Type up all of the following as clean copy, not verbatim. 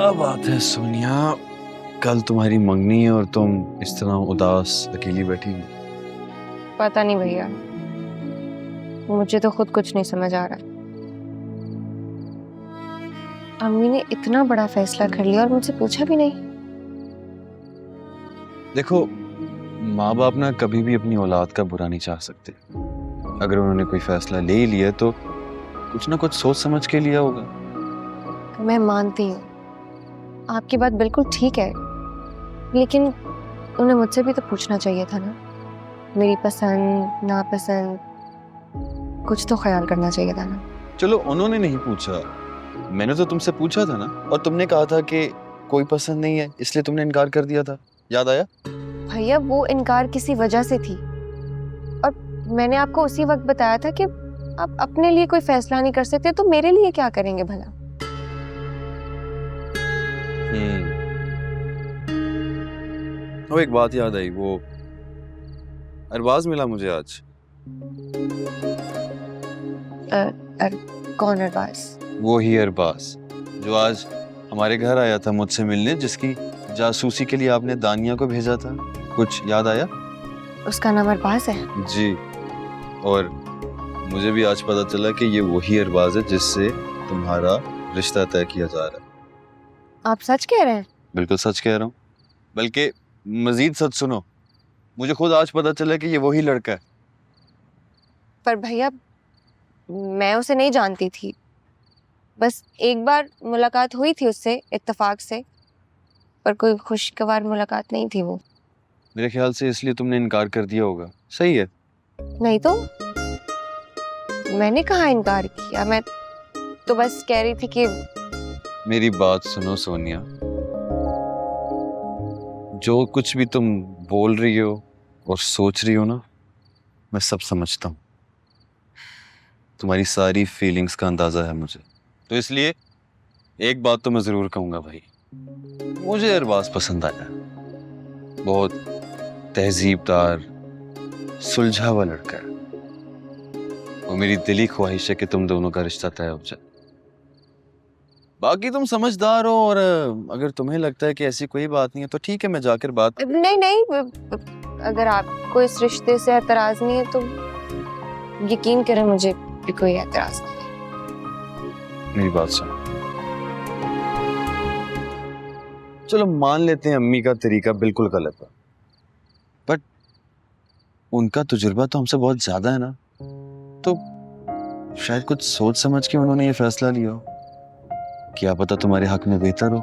क्या बात है सोनिया, कल तुम्हारी मंगनी है और तुम इस तरह उदास अकेली बैठी हो। पता नहीं भैया, मुझे तो खुद कुछ नहीं समझ आ रहा। अम्मी ने इतना बड़ा फैसला कर लिया और मुझसे पूछा भी नहीं। देखो, माँ बाप ना कभी भी अपनी औलाद का बुरा नहीं चाह सकते। अगर उन्होंने कोई फैसला ले ही लिया तो कुछ ना कुछ सोच समझ के लिया होगा। मैं मानती हूँ, आपकी बात बिल्कुल ठीक है, लेकिन उन्हें मुझसे भी तो पूछना चाहिए था ना। मेरी पसंद नापसंद कुछ तो ख्याल करना चाहिए था ना। चलो उन्होंने नहीं पूछा, मैंने तो तुमसे पूछा था ना, और तुमने कहा था कि कोई पसंद नहीं है, इसलिए तुमने इनकार कर दिया था, याद आया? भैया वो इनकार किसी वजह से थी, और मैंने आपको उसी वक्त बताया था कि आप अपने लिए कोई फैसला नहीं कर सकते तो मेरे लिए क्या करेंगे भला। वो एक बात याद आई, वो अरबाज मिला मुझे आज। कौन अरबाज? वो ही अरबाज जो आज हमारे घर आया था मुझसे मिलने, जिसकी जासूसी के लिए आपने दानिया को भेजा था, कुछ याद आया? उसका नाम अरबाज है? जी, और मुझे भी आज पता चला कि ये वही अरबाज है जिससे तुम्हारा रिश्ता तय किया जा रहा है। आप सच कह रहे हैं? बिल्कुल सच कह रहा हूँ, बल्कि मजीद सच सुनो, मुझे खुद आज पता चला कि ये वही लड़का है। पर भैया मैं उसे नहीं जानती थी, बस एक बार मुलाकात हुई थी उससे इत्तेफाक से, पर कोई खुशगवार मुलाकात नहीं थी वो। मेरे ख्याल से इसलिए तुमने इनकार कर दिया होगा। सही है? नहीं तो मैंने कहाँ इनकार किया, मैं तो बस कह रही थी कि मेरी बात सुनो सोनिया, जो कुछ भी तुम बोल रही हो और सोच रही हो ना, मैं सब समझता हूँ। तुम्हारी सारी फीलिंग्स का अंदाजा है मुझे, तो इसलिए एक बात तो मैं जरूर कहूंगा भाई, मुझे अरबाज पसंद आया। बहुत तहजीबदार, सुलझा हुआ लड़का है। वो मेरी दिली ख्वाहिश है कि तुम दोनों का रिश्ता तय हो जाए। बाकी तुम समझदार हो, और अगर तुम्हें लगता है कि ऐसी कोई बात नहीं है तो ठीक है, मैं जाकर बात। नहीं नहीं, अगर आपको इस रिश्ते से एतराज नहीं है तो यकीन करें मुझे भी कोई एतराज नहीं है। मेरी बात सुनो, चलो मान लेते हैं अम्मी का तरीका बिल्कुल गलत है, बट उनका तजुर्बा तो हमसे बहुत ज्यादा है ना, तो शायद कुछ सोच समझ के उन्होंने ये फैसला लिया हो। क्या पता तुम्हारे हक में बेहतर हो।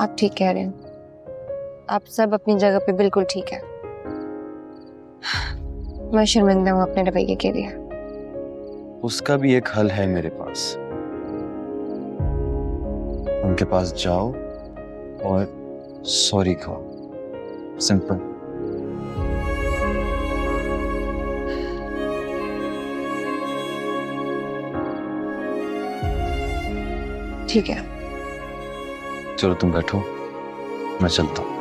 आप ठीक कह रहे हैं, आप सब अपनी जगह पे बिल्कुल ठीक है। मैं शर्मिंदा हूँ अपने रवैये के लिए। उसका भी एक हल है मेरे पास। उनके पास जाओ और सॉरी कहो, सिंपल। ठीक है, चलो तुम बैठो, मैं चलता हूँ।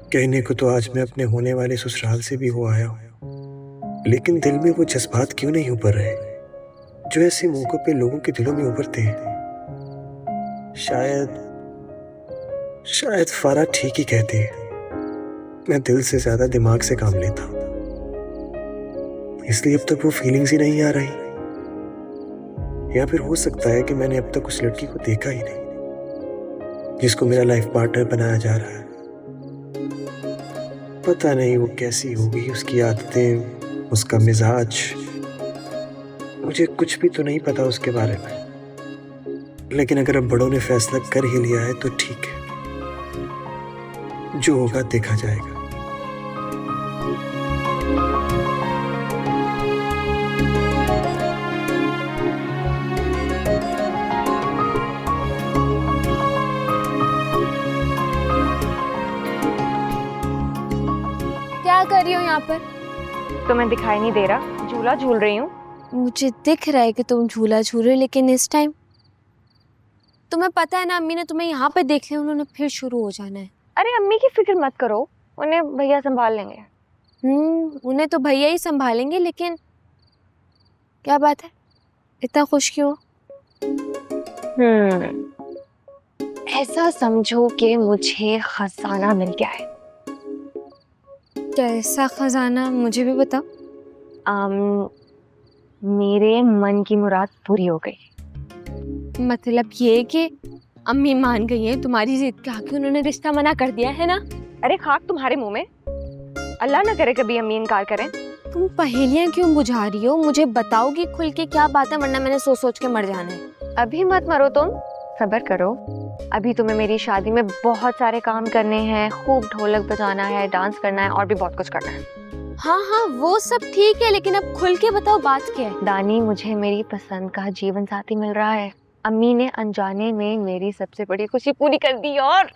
कहने को तो आज मैं अपने होने वाले ससुराल से भी हो आया हूँ, लेकिन दिल में वो जज्बात क्यों नहीं उभर रहे जो ऐसे मौकों पे लोगों के दिलों में उभरते हैं। शायद फारा ठीक ही कहती है, मैं दिल से ज्यादा दिमाग से काम लेता हूँ, इसलिए अब तक वो फीलिंग्स ही नहीं आ रही। या फिर हो सकता है कि मैंने अब तक उस लड़की को देखा ही नहीं जिसको मेरा लाइफ पार्टनर बनाया जा रहा है। पता नहीं वो कैसी होगी, उसकी आदतें, उसका मिजाज, मुझे कुछ भी तो नहीं पता उसके बारे में। लेकिन अगर अब बड़ों ने फैसला कर ही लिया है तो ठीक है, जो होगा देखा जाएगा। क्या कर रही हो यहाँ पर? तुम्हें दिखाई नहीं दे रहा? झूला झूल रही हूँ। मुझे दिख रहा है कि तुम झूला झूल रहे हो, लेकिन इस टाइम तुम्हें पता है ना, अम्मी ने तुम्हें यहाँ पे देख लिया, उन्होंने फिर शुरू हो जाना है। अरे अम्मी की फिक्र मत करो, उन्हें भैया संभाल लेंगे। उन्हें तो भैया ही संभालेंगे, लेकिन क्या बात है, इतना खुश क्यों? ऐसा समझो कि मुझे खजाना मिल गया है। कैसा खजाना, मुझे भी बताओ। मेरे मन की मुराद पूरी हो गई। मतलब ये कि अम्मी मान गई है तुम्हारी जिद के आके, उन्होंने रिश्ता मना कर दिया है ना? अरे खाक तुम्हारे मुंह में, अल्लाह ना करे कभी अम्मी इनकार करें। तुम पहेलियां क्यों बुझा रही हो? मुझे बताओगी खुल के क्या बात है, वरना मैंने सोच सोच के मर जाना है। अभी मत मरो तुम, सब्र करो। अभी तुम्हें मेरी शादी में बहुत सारे काम करने हैं, खूब ढोलक बजाना है, डांस करना है और भी बहुत कुछ करना है। हाँ हाँ वो सब ठीक है, लेकिन अब खुल के बताओ बात क्या है। दानी, मुझे मेरी पसंद का जीवन साथी मिल रहा है। अम्मी ने अनजाने में मेरी सबसे बड़ी खुशी पूरी कर दी। और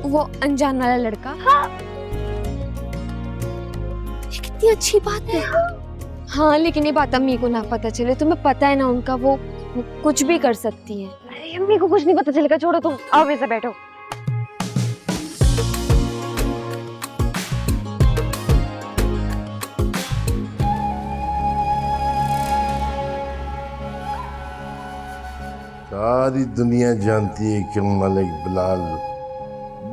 वो अनजान वाला लड़का? हाँ। ये कितनी अच्छी बात है। हाँ लेकिन ये बात अम्मी को ना पता चले, तुम्हें पता है ना उनका, वो कुछ भी कर सकती है। अरे अम्मी को कुछ नहीं पता चलेगा, छोड़ो तुम, आओ मेरे से बैठो। सारी दुनिया जानती है कि मलिक बिलाल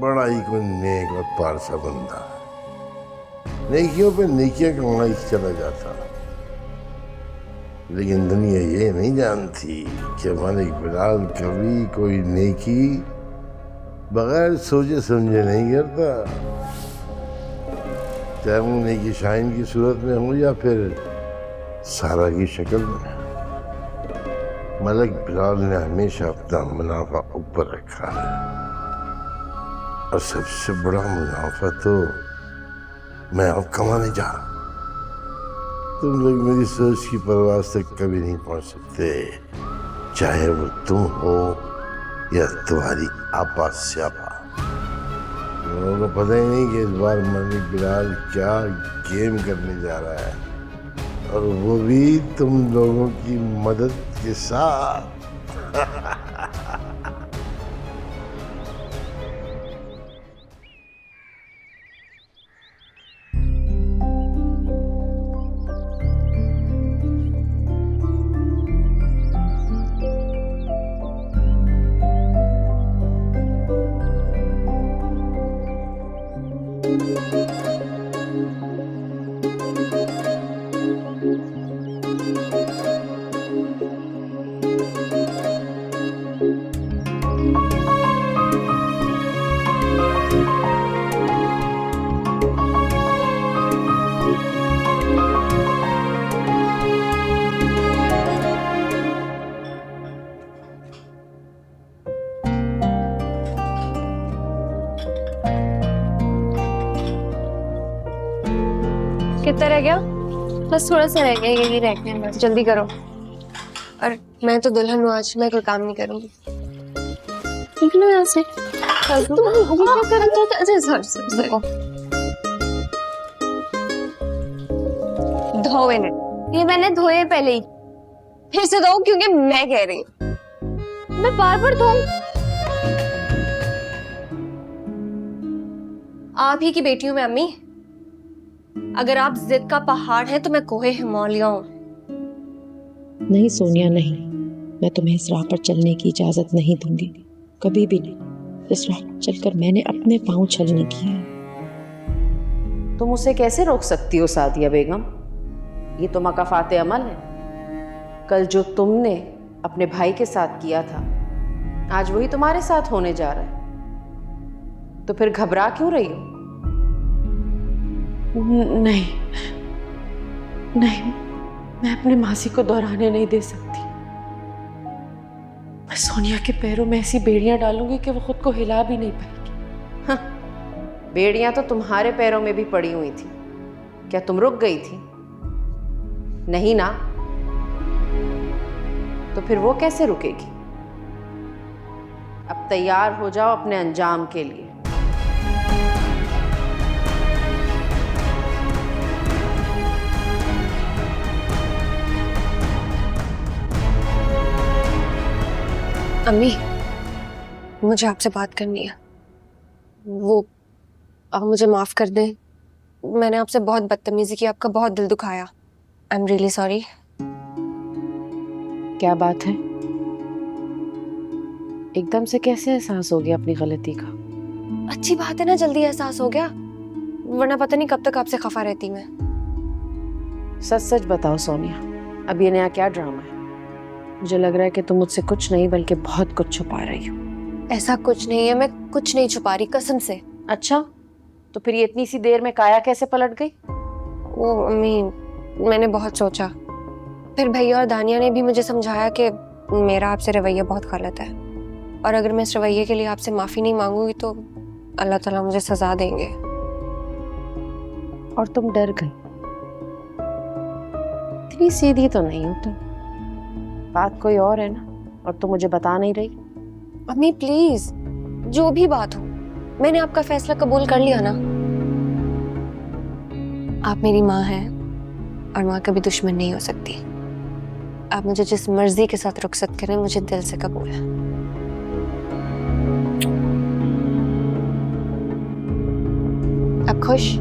बड़ा ही कोई नेक और पारसा बंदा है, नेकियों पे नेकियां कमाई चला जाता। लेकिन दुनिया ये नहीं जानती कि मलिक बिलाल कभी कोई नेकी बगैर सोचे समझे नहीं करता, चाहे वो नेकी शाइन की सूरत में हो या फिर सारा की शक्ल में। मलिक बिलाल ने हमेशा अपना मुनाफा ऊपर रखा है, और सबसे बड़ा मुनाफा तो मैं अब कमाने जा रहा हूं। तुम लोग मेरी सोच की परवाह तक कभी नहीं पहुंच सकते, चाहे वो तुम हो या तुम्हारी आपा स्यापा। लोगों को पता ही नहीं कि इस बार मलिक बिलाल क्या गेम करने जा रहा है, और वो भी तुम लोगों की मदद के साथ। कितना रह गया? बस थोड़ा सा रह गया, यही रह गया बस। जल्दी करो। और मैं तो दुल्हन हूँ आज, मैं कोई काम नहीं करूंगी। निकलो यहाँ से। धो इन्हें। ये मैंने धोए पहले ही। फिर से धो, क्योंकि मैं कह रही हूँ। मैं बार बार धोऊं? आप ही की बेटी हूँ मैं अम्मी। अगर आप जिद का पहाड़ है तो मैं कोहे हिमालय हूँ। नहीं सोनिया नहीं, मैं तुम्हें इस राह पर चलने की इजाजत नहीं दूंगी, कभी भी नहीं। इस राह पर चलकर मैंने अपने पांव छलनी किए हैं। तुम उसे कैसे रोक सकती हो सादिया बेगम? ये तो मकाफाते अमल है। कल जो तुमने अपने भाई के साथ किया था, आज वही तुम्हारे साथ होने जा रहा है, तो फिर घबरा क्यों रही हो? नहीं नहीं, मैं अपने मासी को दोहराने नहीं दे सकती। मैं सोनिया के पैरों में ऐसी बेड़ियां डालूंगी कि वो खुद को हिला भी नहीं पाएगी। हाँ, बेड़ियां तो तुम्हारे पैरों में भी पड़ी हुई थी, क्या तुम रुक गई थी? नहीं ना, तो फिर वो कैसे रुकेगी? अब तैयार हो जाओ अपने अंजाम के लिए। अम्मी, मुझे आपसे बात करनी है। वो आप मुझे माफ कर दें, मैंने आपसे बहुत बदतमीजी की, आपका बहुत दिल दुखाया। I am really sorry. क्या बात है, एकदम से कैसे एहसास हो गया अपनी गलती का? अच्छी बात है ना, जल्दी एहसास हो गया, वरना पता नहीं कब तक आपसे खफा रहती मैं। सच सच बताओ सोनिया, अब ये नया क्या ड्रामा है? मुझे लग रहा है कि तुम मुझसे कुछ नहीं बल्कि बहुत कुछ छुपा रही हो। ऐसा कुछ नहीं है, मैं कुछ नहीं छुपा रही, कसम से। अच्छा, तो फिर ये इतनी सी देर में काया कैसे पलट गई? वो अम्मी, मैंने बहुत सोचा, फिर भैया और दानिया ने भी मुझे समझाया कि मेरा आपसे रवैया बहुत गलत है, और अगर मैं इस रवैये के लिए आपसे माफ़ी नहीं मांगूंगी तो अल्लाह ताला मुझे सजा देंगे। और तुम डर गई? इतनी सीधी तो नहीं हो तुम, बात कोई और है ना, और तुम मुझे बता नहीं रही। अम्मी प्लीज, जो भी बात हो, मैंने आपका फैसला कबूल कर लिया ना। आप मेरी माँ हैं और माँ कभी दुश्मन नहीं हो सकती। आप मुझे जिस मर्जी के साथ रुखसत करें, मुझे दिल से कबूल है। आप खुश?